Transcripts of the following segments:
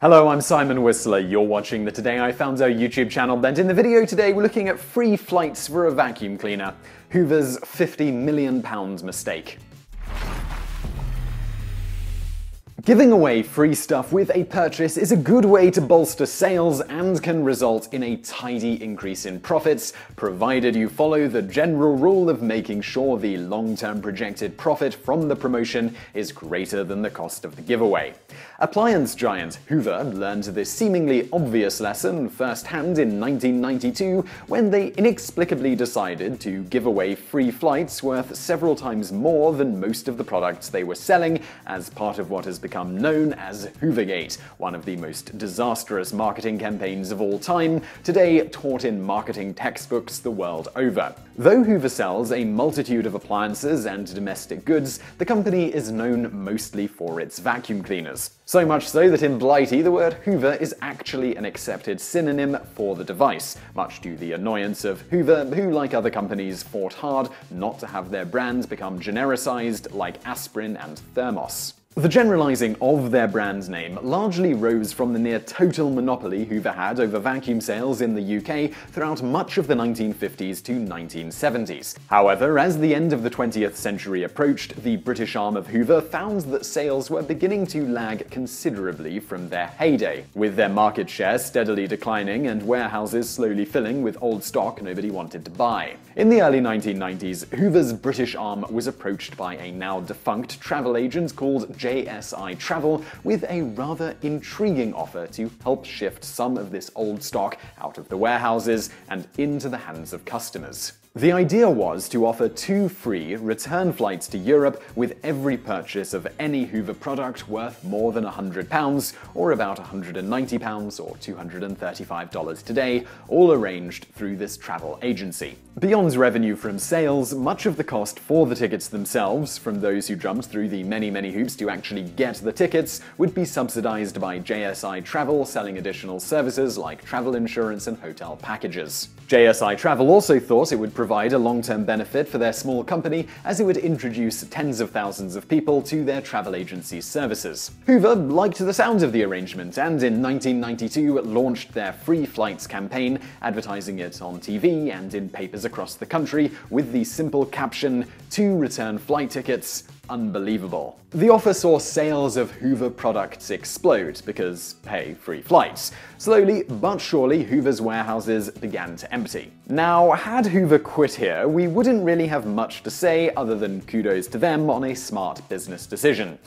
Hello, I'm Simon Whistler. You're watching the Today I Found Out YouTube channel, and in the video today we're looking at free flights for a vacuum cleaner. Hoover's £50 million mistake. Giving away free stuff with a purchase is a good way to bolster sales and can result in a tidy increase in profits, provided you follow the general rule of making sure the long-term projected profit from the promotion is greater than the cost of the giveaway. Appliance giant Hoover learned this seemingly obvious lesson firsthand in 1992 when they inexplicably decided to give away free flights worth several times more than most of the products they were selling as part of what has become known as Hoovergate, one of the most disastrous marketing campaigns of all time, today taught in marketing textbooks the world over. Though Hoover sells a multitude of appliances and domestic goods, the company is known mostly for its vacuum cleaners. So much so that in Blighty, the word Hoover is actually an accepted synonym for the device, much to the annoyance of Hoover, who, like other companies, fought hard not to have their brands become genericized like aspirin and thermos. The generalizing of their brand name largely rose from the near-total monopoly Hoover had over vacuum sales in the UK throughout much of the 1950s to 1970s. However, as the end of the 20th century approached, the British arm of Hoover found that sales were beginning to lag considerably from their heyday, with their market share steadily declining and warehouses slowly filling with old stock nobody wanted to buy. In the early 1990s, Hoover's British arm was approached by a now-defunct travel agent called JSI Travel with a rather intriguing offer to help shift some of this old stock out of the warehouses and into the hands of customers. The idea was to offer 2 free return flights to Europe with every purchase of any Hoover product worth more than £100, or about £190 or $235 today, all arranged through this travel agency. Beyond revenue from sales, much of the cost for the tickets themselves, from those who jumped through the many hoops to actually get the tickets, would be subsidized by JSI Travel, selling additional services like travel insurance and hotel packages. JSI Travel also thought it would provide a long-term benefit for their small company, as it would introduce tens of thousands of people to their travel agency's services. Hoover liked the sound of the arrangement and in 1992 launched their Free Flights campaign, advertising it on TV and in papers across the country with the simple caption, "2 return flight tickets, unbelievable." The offer saw sales of Hoover products explode because, hey, free flights. Slowly but surely, Hoover's warehouses began to empty. Now, had Hoover quit here, we wouldn't really have much to say other than kudos to them on a smart business decision.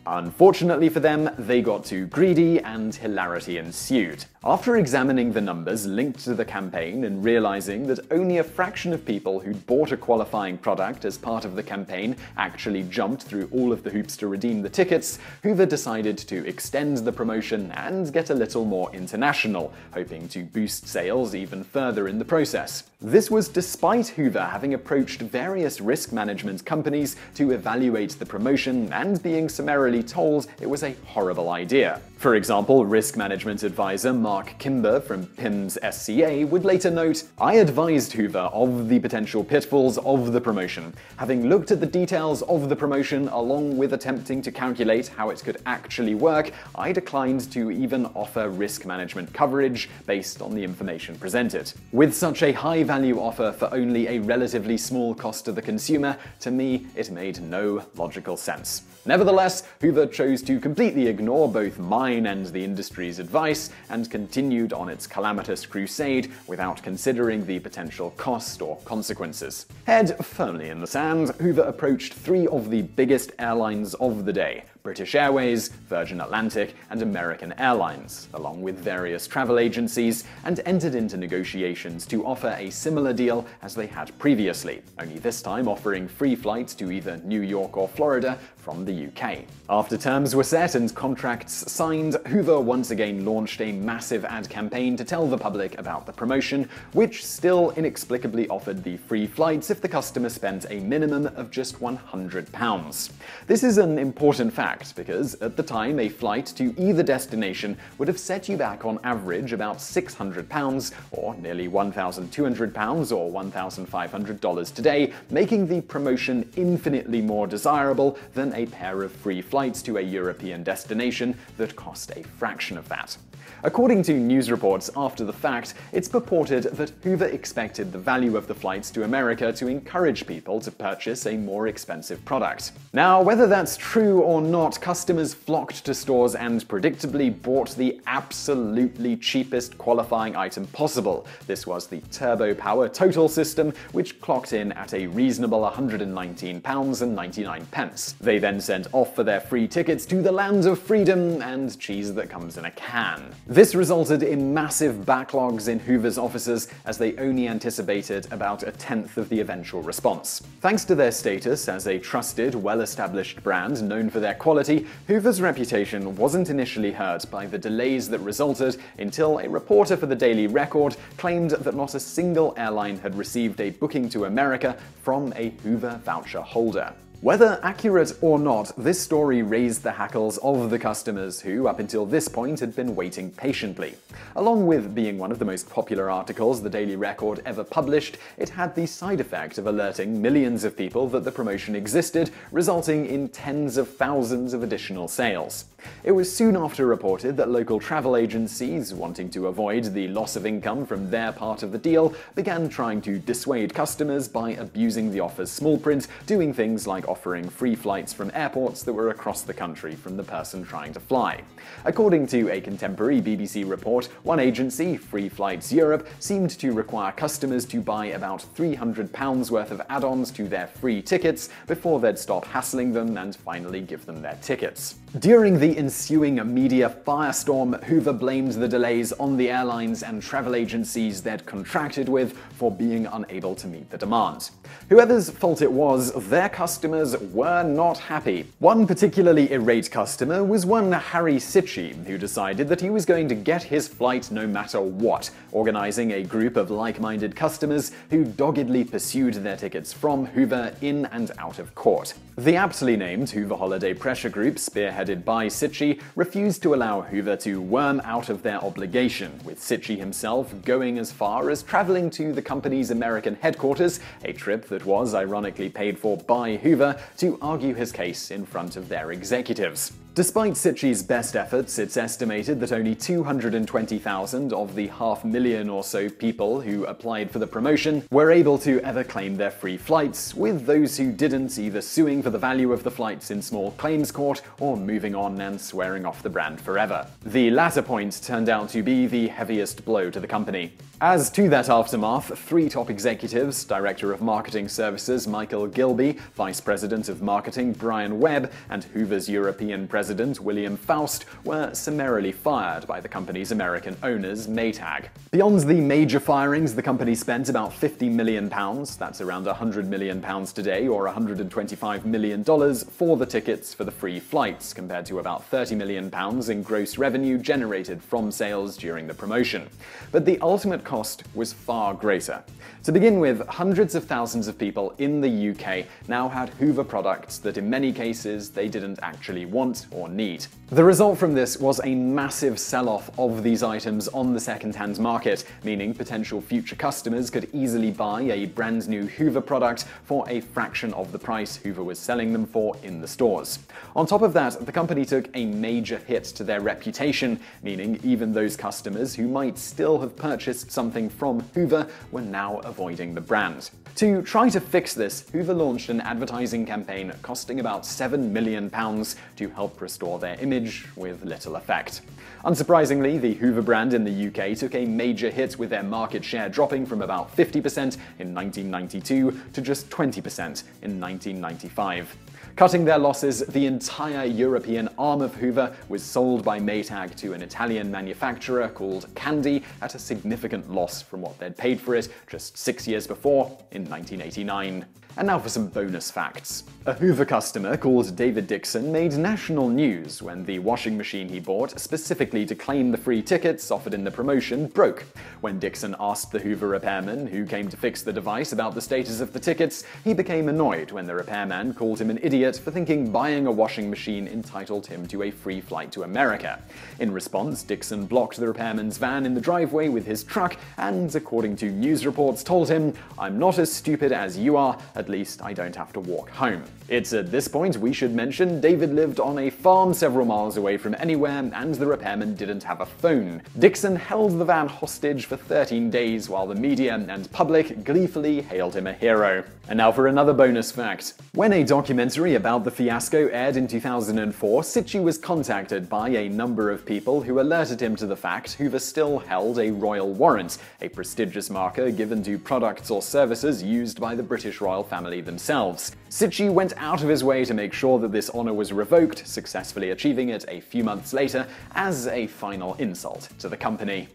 Unfortunately for them, they got too greedy and hilarity ensued. After examining the numbers linked to the campaign and realizing that only a fraction of people who'd bought a qualifying product as part of the campaign actually jumped through all of the hoops to redeem the tickets, Hoover decided to extend the promotion and get a little more international, hoping to boost sales even further in the process. This was despite Hoover having approached various risk management companies to evaluate the promotion and being summarily told it was a horrible idea. For example, risk management advisor Mark Kimber from PIMS SCA would later note, "I advised Hoover of the potential pitfalls of the promotion. Having looked at the details of the promotion along with attempting to calculate how it could actually work, I declined to even offer risk management coverage based on the information presented. With such a high-value offer for only a relatively small cost to the consumer, to me it made no logical sense." Nevertheless, Hoover chose to completely ignore both mine and the industry's advice and continued on its calamitous crusade without considering the potential cost or consequences. Head firmly in the sand, Hoover approached 3 of the biggest airlines of the day: British Airways, Virgin Atlantic, and American Airlines, along with various travel agencies, and entered into negotiations to offer a similar deal as they had previously, only this time offering free flights to either New York or Florida from the UK. After terms were set and contracts signed, Hoover once again launched a massive ad campaign to tell the public about the promotion, which still inexplicably offered the free flights if the customer spent a minimum of just £100. This is an important fact, fact, because at the time a flight to either destination would have set you back on average about £600, or nearly £1,200 or $1,500 today, making the promotion infinitely more desirable than a pair of free flights to a European destination that cost a fraction of that. According to news reports after the fact, it's purported that Hoover expected the value of the flights to America to encourage people to purchase a more expensive product. Now, whether that's true or not, customers flocked to stores and predictably bought the absolutely cheapest qualifying item possible. This was the Turbo Power Total System, which clocked in at a reasonable £119.99. They then sent off for their free tickets to the land of freedom and cheese that comes in a can. This resulted in massive backlogs in Hoover's offices, as they only anticipated about a tenth of the eventual response. Thanks to their status as a trusted, well-established brand known for their quality, Hoover's reputation wasn't initially hurt by the delays that resulted until a reporter for the Daily Record claimed that not a single airline had received a booking to America from a Hoover voucher holder. Whether accurate or not, this story raised the hackles of the customers who, up until this point, had been waiting patiently. Along with being one of the most popular articles the Daily Record ever published, it had the side effect of alerting millions of people that the promotion existed, resulting in tens of thousands of additional sales. It was soon after reported that local travel agencies, wanting to avoid the loss of income from their part of the deal, began trying to dissuade customers by abusing the offer's small print, doing things like offering free flights from airports that were across the country from the person trying to fly. According to a contemporary BBC report, one agency, Free Flights Europe, seemed to require customers to buy about £300 worth of add-ons to their free tickets before they'd stop hassling them and finally give them their tickets. During the ensuing media firestorm, Hoover blamed the delays on the airlines and travel agencies they'd contracted with for being unable to meet the demand. Whoever's fault it was, their customers were not happy. One particularly irate customer was one Harry Sitchie, who decided that he was going to get his flight no matter what, organizing a group of like-minded customers who doggedly pursued their tickets from Hoover in and out of court. The aptly named Hoover Holiday Pressure Group, spearheaded by Sitchie, refused to allow Hoover to worm out of their obligation, with Sitchie himself going as far as traveling to the company's American headquarters, a trip that was ironically paid for by Hoover, to argue his case in front of their executives. Despite Sitchie's best efforts, it's estimated that only 220,000 of the 500,000 or so people who applied for the promotion were able to ever claim their free flights, with those who didn't either suing for the value of the flights in small claims court or moving on and swearing off the brand forever. The latter point turned out to be the heaviest blow to the company. As to that aftermath, three top executives, Director of Marketing Services Michael Gilby, Vice President of Marketing Brian Webb, and Hoover's European President William Faust, were summarily fired by the company's American owners, Maytag. Beyond the major firings, the company spent about £50 million, that's around £100 million today, or $125 million for the tickets for the free flights, compared to about £30 million in gross revenue generated from sales during the promotion. But the ultimate cost was far greater. To begin with, hundreds of thousands of people in the UK now had Hoover products that in many cases they didn't actually want or need. The result from this was a massive sell-off of these items on the second-hand market, meaning potential future customers could easily buy a brand new Hoover product for a fraction of the price Hoover was selling them for in the stores. On top of that, the company took a major hit to their reputation, meaning even those customers who might still have purchased something from Hoover were now avoiding the brand. To try to fix this, Hoover launched an advertising campaign costing about £7 million to help restore their image, with little effect. Unsurprisingly, the Hoover brand in the UK took a major hit, with their market share dropping from about 50% in 1992 to just 20% in 1995. Cutting their losses, the entire European arm of Hoover was sold by Maytag to an Italian manufacturer called Candy at a significant loss from what they'd paid for it just 6 years before, in 1989. And now for some bonus facts. A Hoover customer called David Dixon made national news when the washing machine he bought, specifically to claim the free tickets offered in the promotion, broke. When Dixon asked the Hoover repairman who came to fix the device about the status of the tickets, he became annoyed when the repairman called him an idiot for thinking buying a washing machine entitled him to a free flight to America. In response, Dixon blocked the repairman's van in the driveway with his truck and, according to news reports, told him, "I'm not as stupid as you are, at least I don't have to walk home." It's at this point we should mention David lived on a farm several miles away from anywhere, and the repairman didn't have a phone. Dixon held the van hostage for 13 days while the media and public gleefully hailed him a hero. And now for another bonus fact. When a documentary about the fiasco aired in 2004, Sitchy was contacted by a number of people who alerted him to the fact Hoover still held a royal warrant, a prestigious marker given to products or services used by the British royal family themselves. Sitchy went out of his way to make sure that this honor was revoked, successfully achieving it a few months later as a final insult to the company.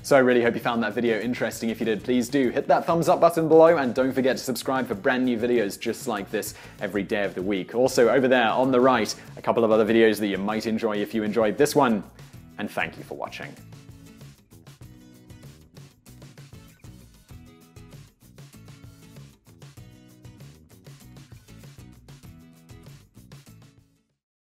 So I really hope you found that video interesting. If you did, please do hit that thumbs up button below, and don't forget to subscribe for brand new videos just like this every day of the week. Also, over there on the right, a couple of other videos that you might enjoy if you enjoyed this one. And thank you for watching.